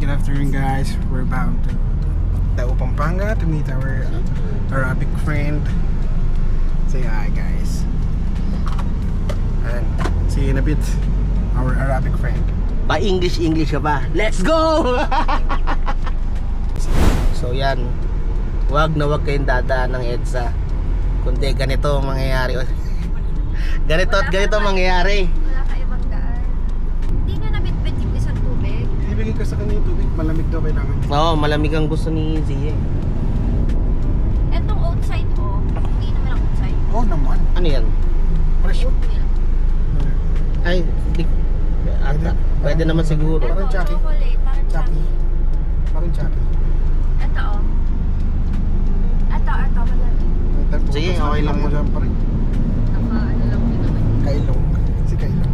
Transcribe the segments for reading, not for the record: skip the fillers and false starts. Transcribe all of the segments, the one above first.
good afternoon guys. We're bound to Tao, Pampanga to meet our Arabic friend. Say hi guys. And see you in a bit, our Arabic friend. Pa-English ka ba? Let's go! So yan, wag kayong dadaan ng EDSA. Kundi ganito ang mangyayari. Ganito at ganito ang mangyayari. Wala ka ibang daan. Hindi nga nabitbit yung isang tubig. Ibigay ka sa kanya yung tubig, malamig daw kailangan. Oo, malamig ang gusto ni Zia. Etong outside mo, hindi naman ang outside. Oo naman. Ano yan? Fresh. Oat milk. Ay, pwede naman siguro. Parang Ito, Chucky. chocolate. Parang Chucky. Chucky. Parang Chucky. Ito oh. Ito, malamig. Sige, okay lang mo dyan pa rin. Ano lang din naman. Kailong. Si Kailong.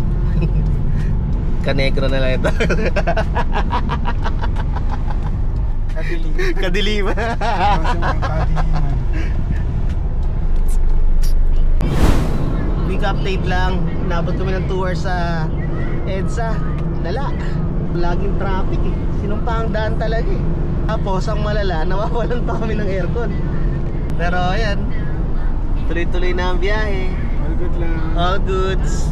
Kanegro na lang ito. Kadilim. Kadilim. Kasi mga kadiliman. Quick update lang. Nabot kami ng tour sa EDSA. Lala. Laging traffic eh. Sinumpang daan talaga eh. Tapos ang malala, nawawalan pa kami ng aircon. Pero ayan, tuloy-tuloy na ang biyahe. All good lang. All goods.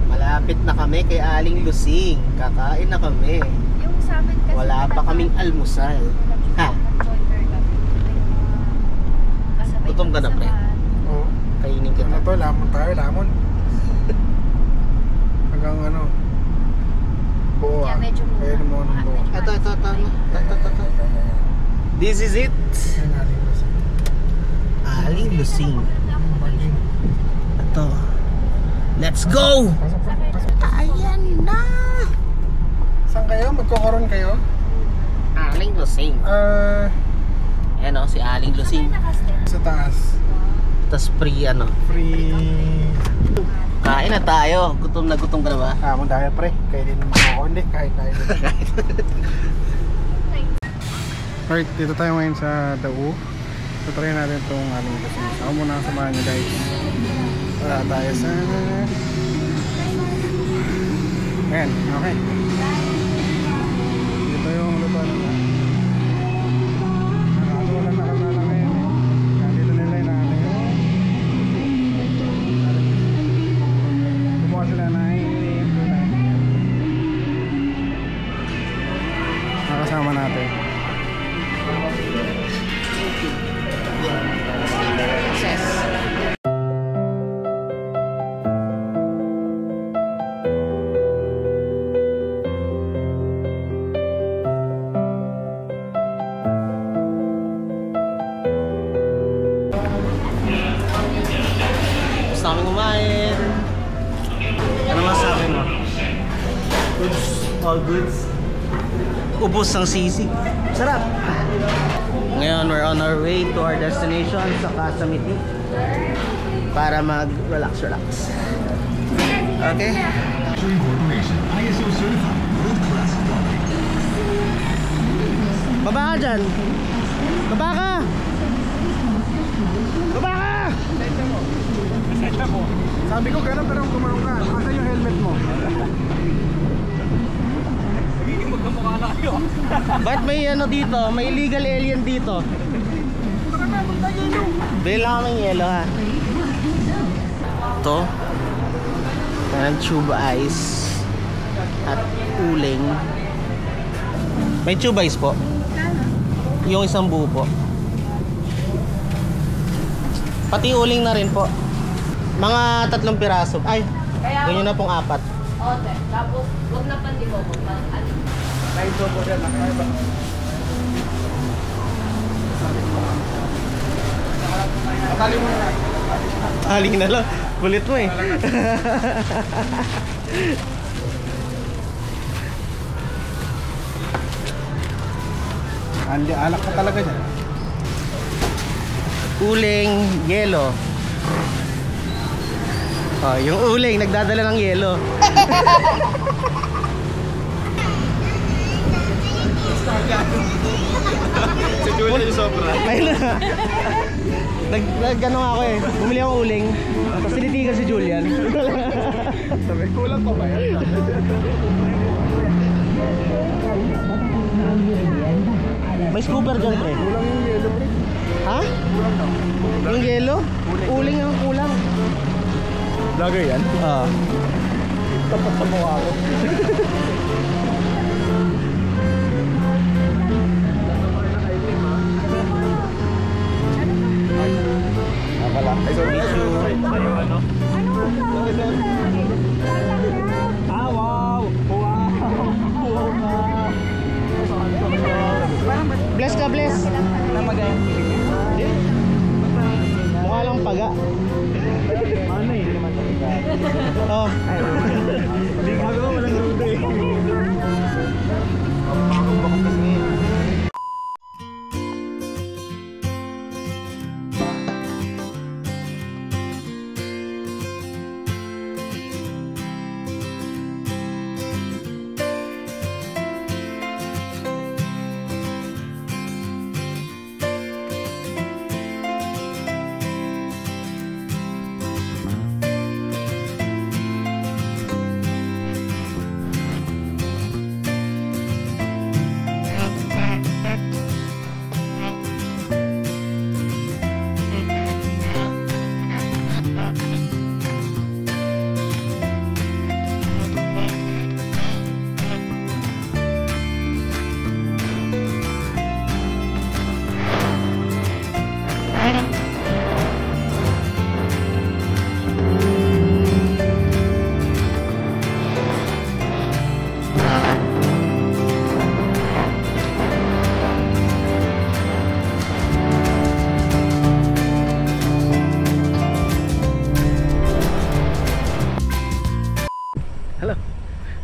Malapit na kami kay Aling Lusing. Kakain na kami. Yung sa amin kasi Wala pa kaming almusal. Ha? Gutom ka na, pre? Oo. Kainin Ano kita. to? Lamon tayo, lamon. Hanggang ano? Buo Yeah, medyo buo. Kaya naman ng buo. Ito. This is it. Yan natin kasi. Aling Lusing. Ito. Let's go! Pasok. Ayan na! Saan kayo? Magkakaroon kayo? Aling Lusing. Ayan o, si Aling Lusing. Sa taas. Tapos free ano. Free. Kain na tayo. Gutom na ka na ba? Lamon tayo pre. Kainin mo ako. Hindi, kahit tayo. Alright, dito tayo ngayon sa Dao. So try natin itong aling lusing. Ako muna samahan nyo guys. Wala tayo sa... Ayan, okay. Dito yung lupa na. Nakakawala na kasala ngayon. Nandito nila yung natin. Kumuha sila na nakasama natin. Gusto namin kumain. Ano masabi mo? Goods. All goods. Ubus ang sisig. Sarap! Ngayon, we're on our way to our destination sa Casamiti para mag-relax. Okay? Baba ka dyan! Baba ka! Sabi ko gano'n pero kumarong ka. Asan yung helmet mo? Ba't may ano dito? May illegal alien dito. Bili lang kaming yelo ha. Ito parang tube ice at uling. May tube ice po. Yung isang buo po. Pati uling na rin po. Mga 3 piraso. Ay, ganyan na pong 4. Okay, tapos huwag na pandibo mo. Kahit po dyan, nakaiba. Matali mo na. Tali na lang. Kulit mo eh. Andi, alak ka talaga dyan. Uling, yelo. Oh, yung uling nagdadala ng yelo. Si Julian yung sobra. Ayun na. Nag-ano ako eh. Bumili akong uling. Tapos tinitigan si Julian. Sabi, kulang pa ba yan? May scooper dyan, pre. Kulang yung yellow, pre. Ha? Kulang daw. Yung yelo? Uling ang kulang. Vlogger yan? Oo. Tapat sa mukha ko. Wala. Ay, so issue. Ano? Ah, wow! Wow! Bless ka, bless. Napagayan. Mukha lang paga. Ano eh? Hindi naman talaga. Oh. Hindi ka ba walang rude eh. Bakong kasi ngayon.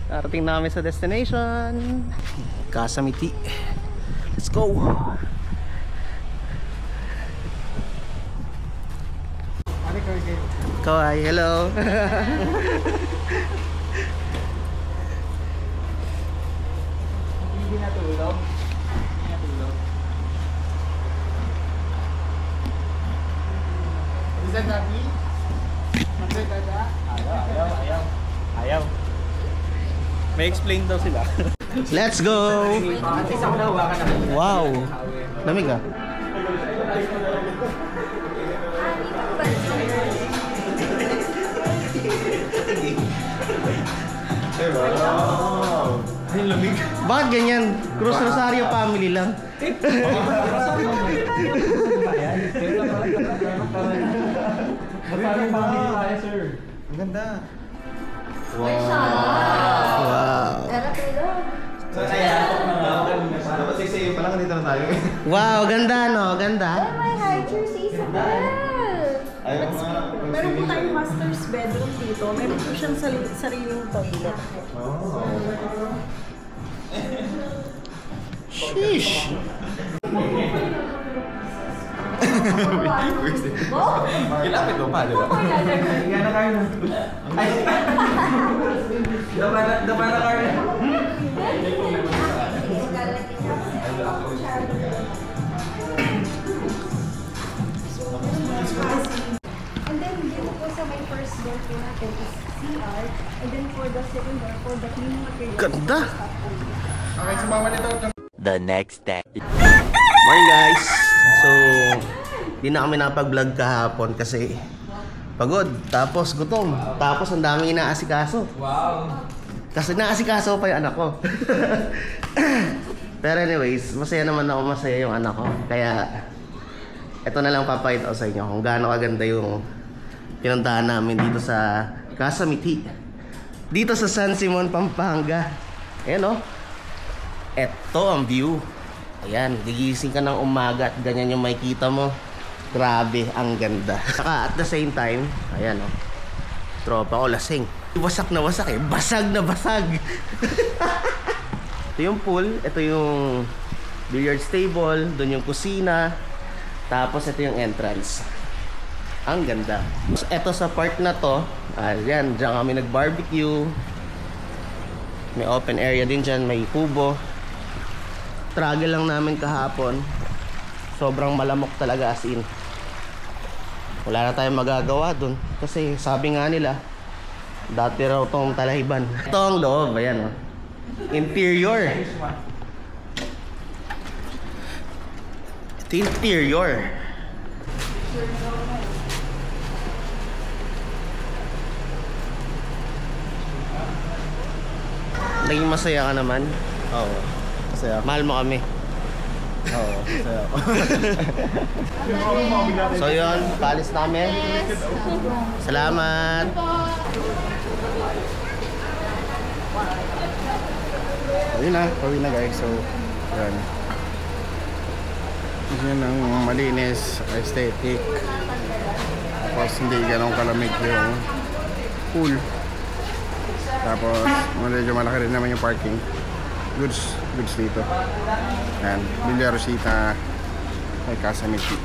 Darating namin sa destination, Kasamiti. Let's go. Kawai, hello. Hindi natulog. Bisa tadi? Masih ada? Ayaw. May explain daw sila. Let's go. Wow. Lamig ah. Wow. Ay, lamig. Bakit ganyan? Cruz Rosario family lang. Ang ganda. Wow. Dapat sa'yo pa lang, dito na tayo. Wow, ganda no, ganda. Oh, my high jersey, Isabel! Meron po tayong master's bedroom dito. Meron po siyang sariling toilet. Sheesh. Ilapit mo pa, di ba? Yan na kayo. Ay! Dama na kayo. And then dito po sa my first door po natin is CR. And then for the second door, for the cleaning material. Ganda. Okay, sumama nito. The next day. Morning guys. So, di na kami napag-vlog kahapon kasi pagod, tapos gutom, tapos ang daming inaasikaso. Wow. Kasi naasikaso pa yung anak ko. Pero anyways, masaya naman ako, masaya yung anak ko. Kaya ito na lang papakita ko sa inyo kung gaano kaganda yung pinuntahan namin dito sa Kasamiti. Dito sa San Simon, Pampanga. Ayan o. Ito ang view. Ayan, gigising ka ng umaga at ganyan yung makikita mo. Grabe, ang ganda. Saka at the same time, ayan o. Tropa ko lasing. Wasak na wasak eh. Basag na basag. Ito yung pool. Ito yung billiards table. Doon yung kusina. Tapos ito yung entrance. Ang ganda. Ito sa part na to, ayan, dyan kami nag-barbecue. May open area din dyan, may kubo. struggle lang namin kahapon. Sobrang malamok talaga, as in. Wala na tayong magagawa dun. Kasi sabi nga nila, dati raw tong Talahibан. Ito ang loob, ayan oh. Interior. Ito interior. Naging masaya ka naman. Oo. Masaya ako. Mahal mo kami. Oo, masaya ako. So yun, paalis na kami. Salamat. Ayun na, pauwi na guys. So, yan. Yun ang malinis, aesthetic. Tapos hindi ganun kalamig yung pool. Tapos medyo malaki rin naman yung parking. Goods dito. Yan, Villa Rosita, may Casa Miti.